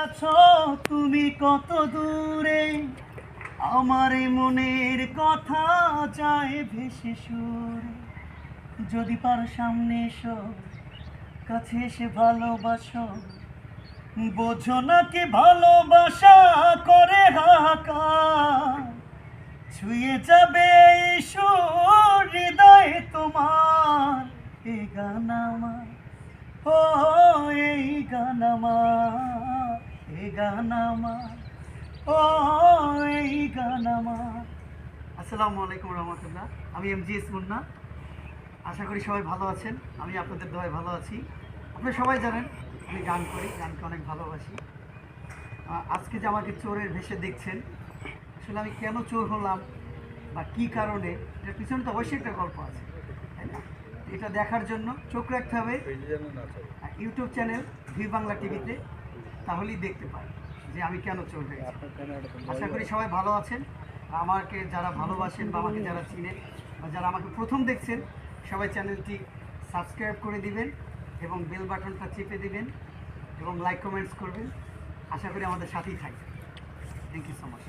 আছো তুমি কত দূরে, আমার এই মনের কথা যায় ভেসে সুরে। যদি পারো সামনে এসো, কাছে এসে ভালোবাসো, বোঝো নাকি ভালোবাসা করে হাহাকার। ছুঁয়ে যাবে এই সুর হৃদয়ে তোমার, এই গান আমার, ও এই গান আমার, এই গান আমার, ও এই গান আমার। আসসালামু আলাইকুম রহমতুল্লাহ। আমি MGS মুন্না। আশা করি সবাই ভালো আছেন। আমি আপনাদের দোয়ায় ভালো আছি। আপনারা সবাই জানেন আমি গান করি, গানকে অনেক ভালোবাসি। আজকে যে আমাকে চোরের ভেসে দেখছেন, আসলে আমি কেন চোর হলাম বা কী কারণে, এটার পিছনে তো অবশ্যই একটা গল্প আছে, তাই না? এটা দেখার জন্য চোখ রাখতে হবে ইউটিউব চ্যানেল ভি বাংলা টিভিতে, তাহলেই দেখতে পাই যে আমি কেন চোর হয়েছি। আশা করি সবাই ভালো আছেন। আমাকে যারা ভালোবাসেন বা আমাকে যারা চিনেন বা যারা আমাকে প্রথম দেখছেন, সবাই চ্যানেলটি সাবস্ক্রাইব করে দিবেন এবং বেল বাটনটা চেপে দিবেন এবং লাইক কমেন্টস করবেন। আশা করি আমাদের সাথেই থাকবেন। Thank you so much.